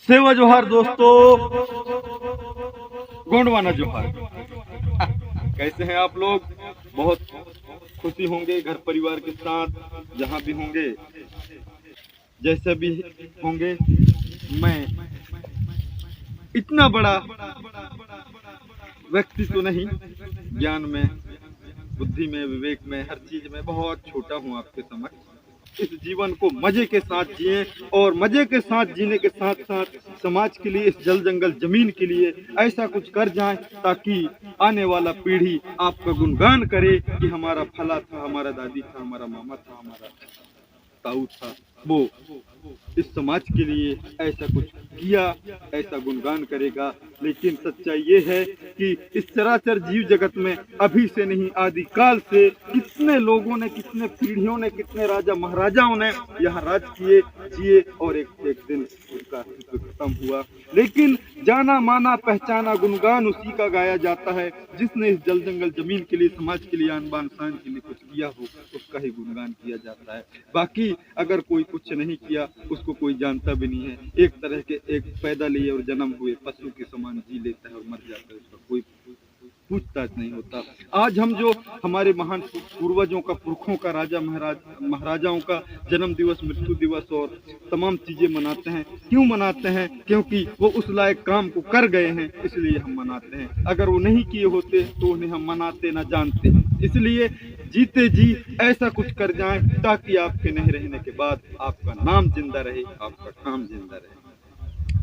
सेवा जोहार दोस्तों, गोंडवाना जोहार। कैसे हैं आप लोग? बहुत खुशी होंगे घर परिवार के साथ, जहां भी होंगे, जैसे भी होंगे। मैं इतना बड़ा व्यक्ति तो नहीं, ज्ञान में, बुद्धि में, विवेक में, हर चीज में बहुत छोटा हूं आपके समक्ष। इस जीवन को मजे के साथ जिए और मजे के साथ जीने के साथ साथ समाज के लिए, इस जल जंगल जमीन के लिए ऐसा कुछ कर जाएं ताकि आने वाला पीढ़ी आपका गुणगान करे कि हमारा फला था, हमारा दादी था, हमारा मामा था, हमारा ताऊ था, वो इस समाज के लिए ऐसा कुछ किया, ऐसा गुणगान करेगा। लेकिन सच्चाई ये है कि इस चराचर जीव जगत में अभी से नहीं, आदिकाल से कितने लोगों ने, कितने पीढ़ियों ने, कितने राजा महाराजाओं ने यहाँ राज किए, जिए और एक दिन उनका अस्तित्व खत्म हुआ। लेकिन जाना माना पहचाना गुणगान उसी का गाया जाता है जिसने इस जल जंगल जमीन के लिए, समाज के लिए, आन बान शान के लिए कुछ किया हो, उसका ही गुणगान किया जाता है। बाकी अगर कोई कुछ नहीं किया, उसको कोई जानता भी नहीं है। एक तरह के एक पैदा लिए और जन्म हुए पशु के समान जी लेता है और मर जाता है, उसका कोई पूछताछ नहीं होता। आज हम जो हमारे महान पूर्वजों का, पुरखों का, राजा महाराजाओं का जन्म दिवस, मृत्यु दिवस और तमाम चीजें मनाते हैं, क्यों मनाते हैं? क्योंकि वो उस लायक काम को कर गए हैं, इसलिए हम मनाते हैं। अगर वो नहीं किए होते तो उन्हें हम मनाते ना जानते। इसलिए जीते जी ऐसा कुछ कर जाएं ताकि आपके नहीं रहने के बाद आपका नाम जिंदा रहे, आपका काम जिंदा रहे।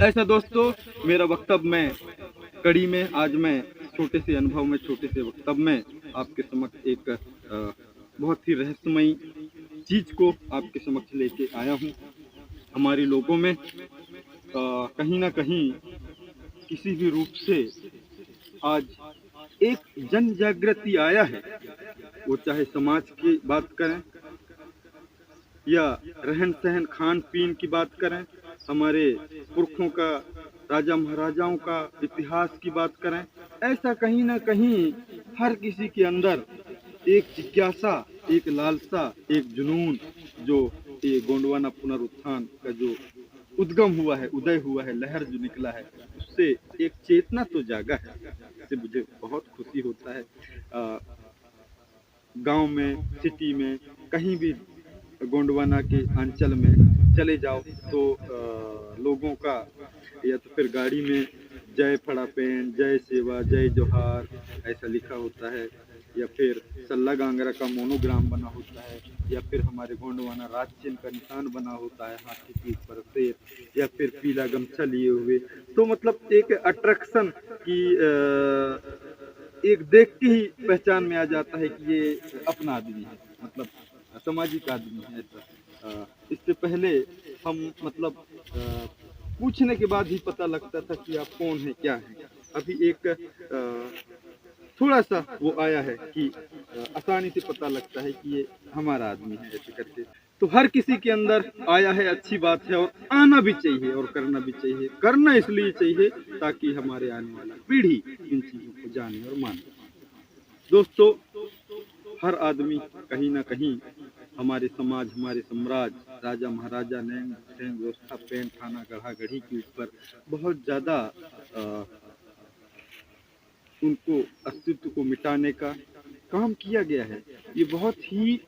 ऐसा दोस्तों मेरा वक्तव्य में कड़ी में, आज मैं छोटे से अनुभव में, छोटे से वक्तव्य में आपके समक्ष एक बहुत ही रहस्यमयी चीज को आपके समक्ष लेके आया हूँ। हमारे लोगों में कहीं ना कहीं किसी भी रूप से आज एक जन जागृति आया है। वो चाहे समाज की बात करें या रहन सहन, खान पीन की बात करें, हमारे पुरखों का, राजा महाराजाओं का इतिहास की बात करें, ऐसा कहीं ना कहीं हर किसी के अंदर एक जिज्ञासा, एक लालसा, एक जुनून, जो ये गोंडवाना पुनरुत्थान का जो उद्गम हुआ है, उदय हुआ है, लहर जो निकला है, उससे एक चेतना तो जागा है। इससे मुझे बहुत खुशी होता है। गांव में, सिटी में, कहीं भी गोंडवाना के अंचल में चले जाओ तो लोगों का या तो फिर गाड़ी में जय फड़ापेन, जय सेवा, जय जोहार ऐसा लिखा होता है, या फिर सल्ला गांगरा का मोनोग्राम बना होता है, या फिर हमारे गोंडवाना राज चिन्ह का निशान बना होता है, हाथी पीठ पर शेर, या फिर पीला गमछा लिए हुए। तो मतलब एक अट्रैक्शन की एक देख के ही पहचान में आ जाता है कि ये अपना आदमी है, मतलब सामाजिक आदमी है। ऐसा इससे पहले हम मतलब पूछने के बाद ही पता लगता था कि आप कौन है, क्या है। अभी एक थोड़ा सा वो आया है कि आसानी से पता लगता है कि ये हमारा आदमी है, ऐसे करके। तो हर किसी के अंदर आया है, अच्छी बात है, और आना भी चाहिए और करना भी चाहिए। करना इसलिए चाहिए ताकि हमारे आने वाला पीढ़ी इन चीजों को जाने और माने। दोस्तों, हर आदमी कहीं ना कहीं हमारे समाज, हमारे साम्राज्य, राजा महाराजा, नैंग व्यवस्था, पेन थाना, गढ़ा गढ़ी के ऊपर बहुत ज्यादा उनको अस्तित्व को मिटाने का काम किया गया है। ये बहुत ही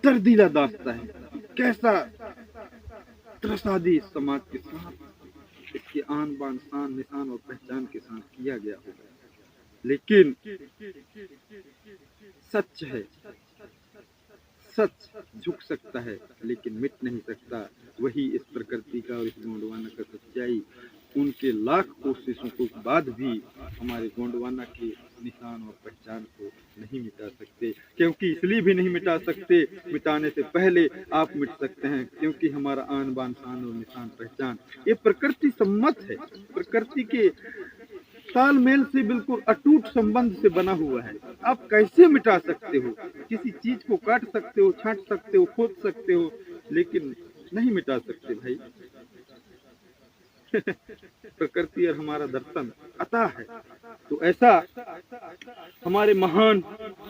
दर्दीला दास्ता है। कैसा त्रसादी समाज के साथ, इसके आन बान शान, निशान और पहचान के साथ किया गया होगा। लेकिन सच है, सच झुक सकता है लेकिन मिट नहीं सकता। वही इस प्रकृति का और इस गोंडवाना का सच्चाई। उनके लाख कोशिशों के बाद भी हमारे गोंडवाना के निशान और पहचान को नहीं मिटा सकते। क्योंकि इसलिए भी नहीं मिटा सकते, मिटाने से पहले आप मिट सकते हैं, क्योंकि हमारा आन बान शान और निशान पहचान ये प्रकृति सम्मत है, प्रकृति के तालमेल से बिल्कुल अटूट संबंध से बना हुआ है। आप कैसे मिटा सकते हो? किसी चीज को काट सकते हो, छांट सकते हो, खोद सकते हो, लेकिन नहीं मिटा सकते भाई। प्रकृति और हमारा दर्शन अतः है। तो ऐसा हमारे महान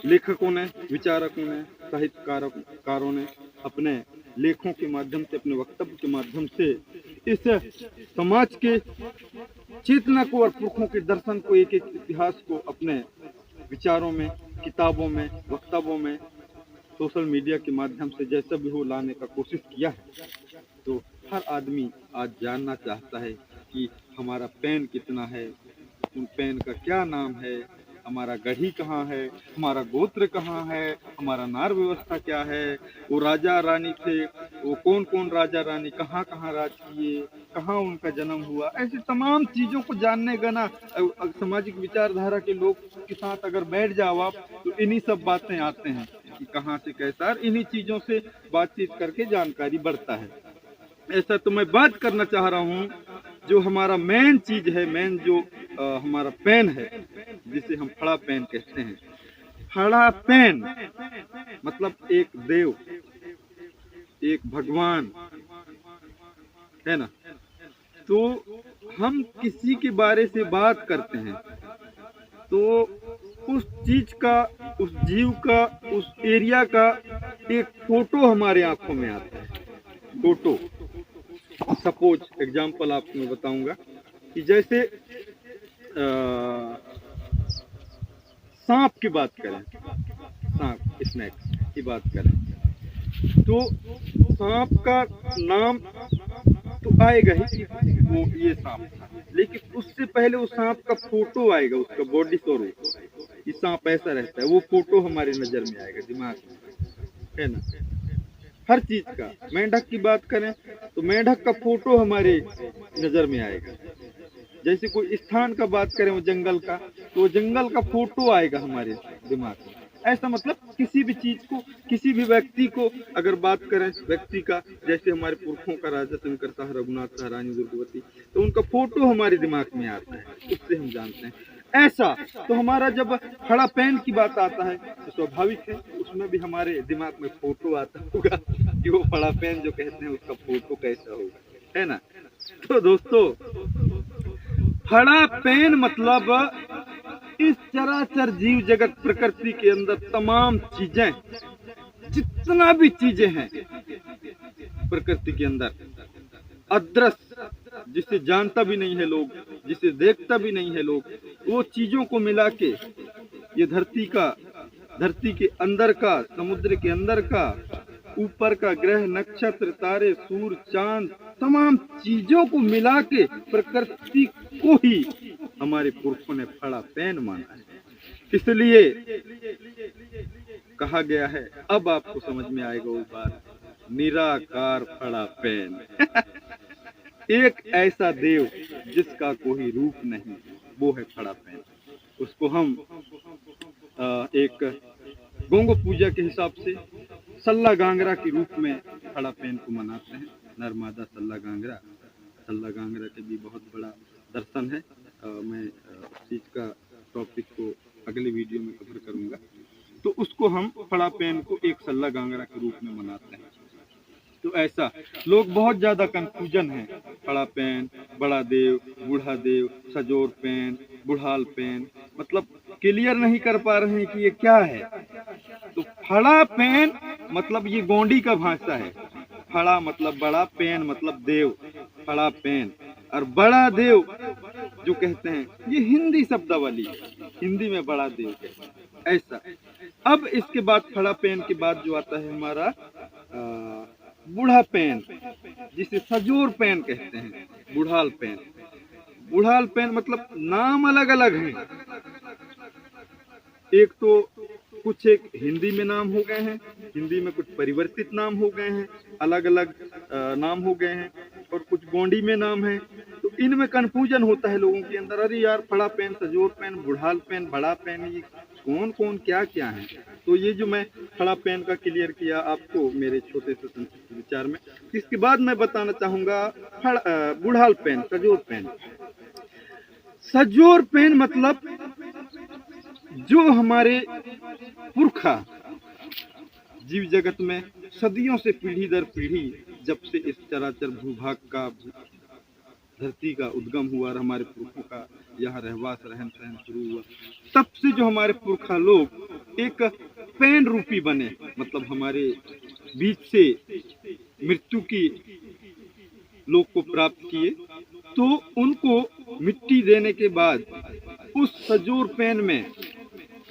लेखकों ने, विचारकों ने, साहित्यकारों ने अपने लेखों के माध्यम से, अपने वक्तव्य के माध्यम से इस समाज के चेतना को और पुरखों के दर्शन को, एक एक इतिहास को अपने विचारों में, किताबों में, वक्तव्यों में, सोशल मीडिया के माध्यम से जैसा भी हो लाने का कोशिश किया है। तो हर आदमी आज जानना चाहता है कि हमारा पैन कितना है, उन पैन का क्या नाम है, हमारा गढ़ी कहाँ है, हमारा गोत्र कहाँ है, हमारा नार व्यवस्था क्या है, वो राजा रानी थे, वो कौन कौन राजा रानी कहाँ कहाँ राज किए, कहाँ उनका जन्म हुआ, ऐसी तमाम चीज़ों को जानने का ना सामाजिक विचारधारा के लोग के साथ अगर बैठ जाओ आप, तो इन्हीं सब बातें आते हैं कि कहाँ से कैसा, इन्हीं चीज़ों से बातचीत करके जानकारी बढ़ता है। ऐसा तो मैं बात करना चाह रहा हूँ जो हमारा मेन चीज है, मेन जो हमारा पेन है, जिसे हम फड़ा पेन कहते हैं। फड़ा पेन मतलब एक देव, एक भगवान है ना। तो हम किसी के बारे से बात करते हैं तो उस चीज का, उस जीव का, उस एरिया का एक फोटो हमारे आंखों में आता है। फोटो, सपोज एग्जाम्पल आपको मैं बताऊंगा कि जैसे सांप की बात करें, सांप स्नेक की बात करें, तो सांप का नाम तो आएगा ही कि वो ये सांप था, लेकिन उससे पहले उस सांप का फोटो आएगा, उसका बॉडी स्वरूप, कि सांप ऐसा रहता है, वो फोटो हमारे नजर में आएगा, दिमाग में, है ना। हर चीज का, मेंढक की बात करें तो मेंढक का फोटो हमारे नजर में आएगा। जैसे कोई स्थान का बात करें, वो जंगल का, तो जंगल का फोटो आएगा हमारे दिमाग में। ऐसा मतलब किसी भी चीज को, किसी भी व्यक्ति को अगर बात करें व्यक्ति का, जैसे हमारे पुरखों का राजा शंकर शाह, रघुनाथ शाह, रानी दुर्गावती, तो उनका फोटो हमारे दिमाग में आता है, उससे हम जानते हैं। ऐसा तो हमारा जब खड़ा पेन की बात आता है तो स्वाभाविक है उसमें भी हमारे दिमाग में फोटो आता होगा कि वो खड़ा पेन जो कहते हैं उसका फोटो कैसा होगा, है ना। तो दोस्तों, खड़ा पेन मतलब इस चराचर जीव जगत प्रकृति के अंदर तमाम चीजें, जितना भी चीजें हैं प्रकृति के अंदर, अदृश्य, जिसे जानता भी नहीं है लोग, जिसे देखता भी नहीं है लोग, वो चीजों को मिला के ये धरती का, धरती के अंदर का, समुद्र के अंदर का, ऊपर का ग्रह, नक्षत्र, तारे, सूर्य, चांद, तमाम चीजों को मिला के प्रकृति को ही हमारे पुरखों ने फड़ा पेन माना है। इसलिए कहा गया है, अब आपको समझ में आएगा वो बात, निराकार फड़ा पेन एक ऐसा देव जिसका कोई रूप नहीं, वो है फड़ा पेन। उसको हम एक गोंग पूजा के हिसाब से सल्ला गांगरा के रूप में फड़ा पेन को मनाते हैं। नर्मदा सल्ला गांगरा, सल्ला गांगरा के भी बहुत बड़ा दर्शन है। मैं उस चीज का टॉपिक को अगले वीडियो में कवर करूंगा। तो उसको हम फड़ा पेन को एक सल्ला गांगरा के रूप में मनाते हैं। तो ऐसा लोग बहुत ज्यादा कंफ्यूजन है, फड़ा पेन, बड़ा देव, बूढ़ा देव, सजोर पेन, बुढ़ाल पेन, मतलब क्लियर नहीं कर पा रहे हैं कि ये क्या है। तो फड़ा पेन मतलब ये गोंडी का भाषा है। फड़ा मतलब बड़ा, पेन मतलब देव, फड़ा पेन। और बड़ा देव जो कहते हैं ये हिंदी शब्दावली, हिंदी में बड़ा देव कहते हैं। ऐसा अब इसके बाद फड़ा पेन के बाद जो आता है हमारा बूढ़ा पेन, जिसे सजोर पेन कहते हैं, बुढ़ाल पेन। बुढ़ाल पेन मतलब नाम अलग अलग हैं। एक तो कुछ एक हिंदी में नाम हो गए हैं, हिंदी में कुछ परिवर्तित नाम हो गए हैं, अलग अलग नाम हो गए हैं, और कुछ गोंडी में नाम है। तो इनमें कंफ्यूजन होता है लोगों के अंदर, अरे यार फड़ा पेन, सजोर पेन, बुढ़ाल पेन, बड़ा पेन, ये कौन कौन क्या क्या है। तो ये जो मैं फड़ा पेन का क्लियर किया आपको मेरे छोटे से संक्षिप्त विचार में। इसके बाद मैं बताना चाहूंगा बुढ़ाल पेन, सजोर पेन। सजोर पेन मतलब जो हमारे पुरखा जीव जगत में सदियों से पीढ़ी दर पीढ़ी, जब से इस चराचर भूभाग का, धरती का उद्गम हुआ और हमारे पुरखों का यहाँ रहवास रहन सहन शुरू हुआ, तब से जो हमारे पुरखा लोग एक पेन रूपी बने, मतलब हमारे बीच से मृत्यु की लोक को प्राप्त किए, तो उनको मिट्टी देने के बाद उस सजोर पैन में,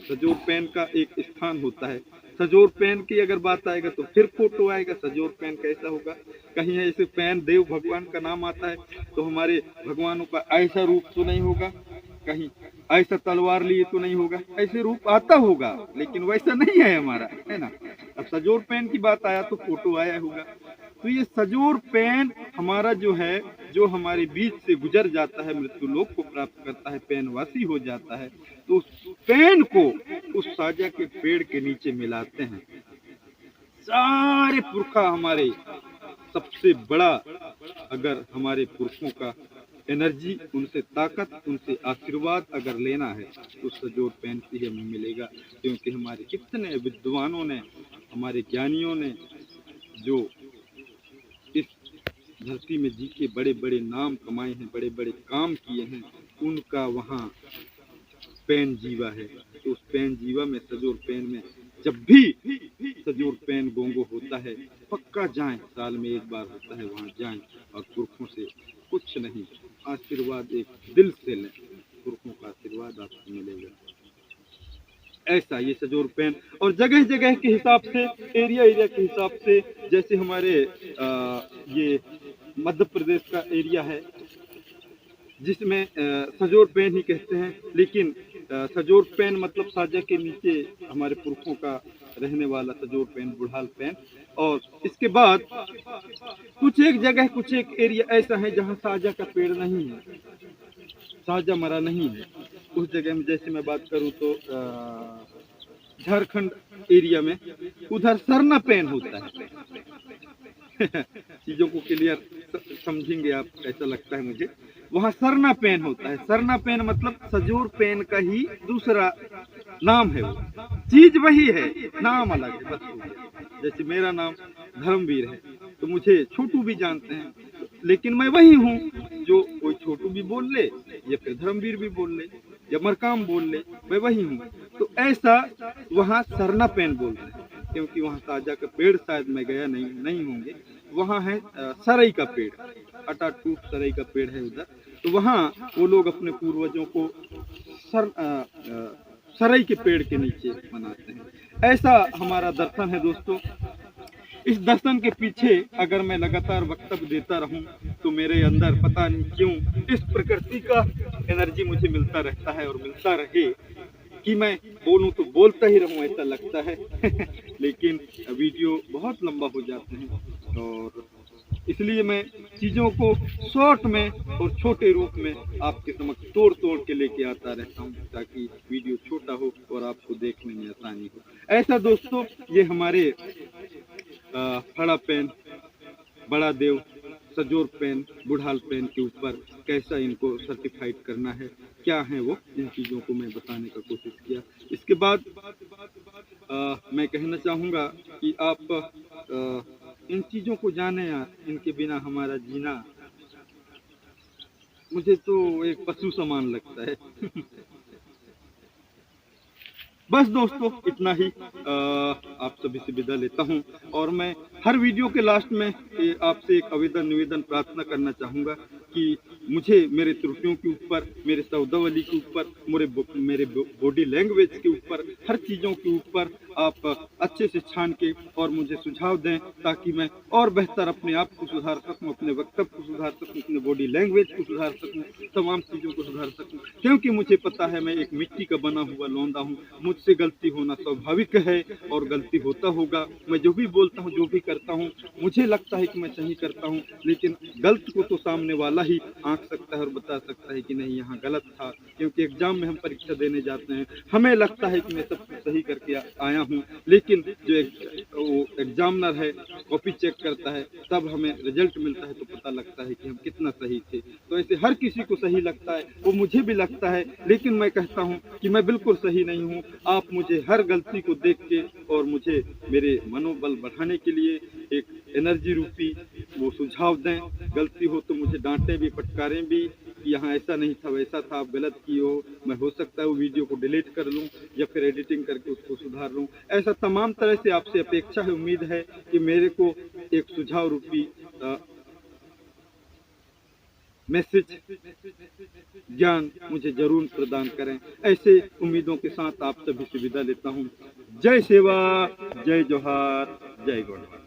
सजोर पैन का एक स्थान होता है, सजोर पैन की अगर बात आएगा तो फिर फोटो आएगा। सजोर पैन कैसा होगा, कहीं ऐसे पैन देव भगवान का नाम आता है तो हमारे भगवानों का ऐसा रूप तो नहीं होगा, कहीं ऐसा तलवार लिए तो नहीं होगा, ऐसे रूप आता होगा लेकिन वैसा नहीं है हमारा, है ना। अब सजोर पैन की बात आया तो फोटो आया होगा। तो ये सजोर पैन हमारा जो है, जो हमारे बीच से गुजर जाता है, मृत्यु लोक को प्राप्त करता है, पैनवासी हो जाता है, तो उस पैन को उस साजा के पेड़ के नीचे मिलाते हैं। सारे पुरखा हमारे, सबसे बड़ा अगर हमारे पुरखों का एनर्जी, उनसे ताकत, उनसे आशीर्वाद अगर लेना है तो सजोर पैन से ही हमें मिलेगा। क्योंकि हमारे कितने विद्वानों ने, हमारे ज्ञानियों ने जो इस धरती में जी के बड़े बड़े नाम कमाए हैं, बड़े बड़े काम किए हैं, उनका वहाँ पैन जीवा है। तो उस पैन जीवा में, सजोर पैन में जब भी सजोर पैन गोंगो होता है, पक्का जाएं, साल में एक बार होता है, वहाँ जाएं और पुरखों से कुछ नहीं, आशीर्वाद एक दिल से लें, पुरखों का आशीर्वाद आपको मिलेगा। ऐसा ये सजोर पैन, और जगह जगह के हिसाब से, एरिया एरिया के हिसाब से, जैसे हमारे ये मध्य प्रदेश का एरिया है जिसमें सजोर पैन ही कहते हैं, लेकिन सजोर पैन मतलब साजा के नीचे हमारे पुरखों का रहने वाला सजोर पैन, बुढ़ाल पैन। और इसके बाद कुछ एक जगह, कुछ एक एरिया ऐसा है जहाँ साजा का पेड़ नहीं है, साजा मरा नहीं है। उस जगह में जैसे मैं बात करूँ तो झारखंड एरिया में उधर सरना पैन होता है। चीजों को क्लियर समझेंगे आप, ऐसा लगता है मुझे। वहाँ सरना पैन होता है। सरना पैन मतलब सजोर पैन का ही दूसरा नाम है, वो चीज वही है, नाम अलग है बस। जैसे मेरा नाम धर्मवीर है तो मुझे छोटू भी जानते हैं, लेकिन मैं वही हूँ जो कोई छोटू भी बोल ले या फिर धर्मवीर भी बोल ले या मरकाम बोल ले, मैं वही हूँ। तो ऐसा वहाँ सरना पैन बोलते हैं, क्योंकि वहाँ साजा का पेड़ शायद मैं गया नहीं होंगे, वहाँ है सरई का पेड़, अटाटूट सरई का पेड़ है उधर। तो वहाँ वो लोग अपने पूर्वजों को सरई के पेड़ के नीचे मनाते हैं। ऐसा हमारा दर्शन है दोस्तों। इस दर्शन के पीछे अगर मैं लगातार वक्तव्य देता रहूं तो मेरे अंदर पता नहीं क्यों इस प्रकृति का एनर्जी मुझे मिलता रहता है और मिलता रहे कि मैं बोलूं तो बोलता ही रहूं, ऐसा लगता है। लेकिन वीडियो बहुत लंबा हो जाते हैं और इसलिए मैं चीज़ों को शॉर्ट में और छोटे रूप में आपके समक्ष तोड़ तोड़ के लेके आता रहता हूँ, ताकि वीडियो छोटा हो और आपको देखने में आसानी हो। ऐसा दोस्तों ये हमारे खड़ा पैन, बड़ा देव, सजोर पैन, बुढ़ाल पैन के ऊपर कैसा इनको सर्टिफाइड करना है, क्या है वो, इन चीज़ों को मैं बताने का कोशिश किया। इसके बाद मैं कहना चाहूँगा कि आप इन चीज़ों को जाने, यार इनके बिना हमारा जीना मुझे तो एक पशु समान लगता है। बस दोस्तों इतना ही, आप सभी से विदा लेता हूं। और मैं हर वीडियो के लास्ट में आपसे एक आवेदन निवेदन प्रार्थना करना चाहूँगा कि मुझे मेरे त्रुटियों के ऊपर, मेरे शब्दावली के ऊपर, मेरे बॉडी लैंग्वेज के ऊपर, हर चीज़ों के ऊपर आप अच्छे से छान के और मुझे सुझाव दें, ताकि मैं और बेहतर अपने आप को सुधार सकूं, अपने वक्तव्य को सुधार सकूं, अपने बॉडी लैंग्वेज को सुधार सकूं, तमाम चीज़ों को सुधार सकूं। क्योंकि मुझे पता है मैं एक मिट्टी का बना हुआ लौंदा हूँ, मुझसे गलती होना स्वाभाविक है और गलती होता होगा। मैं जो भी बोलता हूँ, जो भी करता हूँ, मुझे लगता है कि मैं सही करता हूँ, लेकिन गलत को तो सामने वाला ही आंक सकता है और बता सकता है कि नहीं यहाँ गलत था। क्योंकि एग्जाम में हम परीक्षा देने जाते हैं, हमें लगता है कि मैं सब कुछ सही करके आया हूँ, लेकिन जो वो एग्जामिनर है कॉपी चेक करता है, तब हमें रिजल्ट मिलता है तो पता लगता है कि हम कितना सही थे। तो ऐसे हर किसी को सही लगता है, वो मुझे भी लगता है, लेकिन मैं कहता हूँ कि मैं बिल्कुल सही नहीं हूँ। आप मुझे हर गलती को देख के और मुझे मेरे मनोबल बढ़ाने के लिए एक एनर्जी रूपी वो सुझाव दें। गलती हो तो मुझे डांटें भी, फटकारें भी कि यहाँ ऐसा नहीं था, वैसा था, आप गलत की हो। मैं हो सकता है वो वीडियो को डिलीट कर लूँ या फिर एडिटिंग करके उसको सुधार लूँ। ऐसा तमाम तरह से आपसे अपेक्षा है, उम्मीद है कि मेरे को एक सुझाव रूपी मैसेज ज्ञान मुझे जरूर प्रदान करें। ऐसे उम्मीदों के साथ आप सभी से विदा लेता हूँ। जय सेवा, जय जोहार, जय गौड़।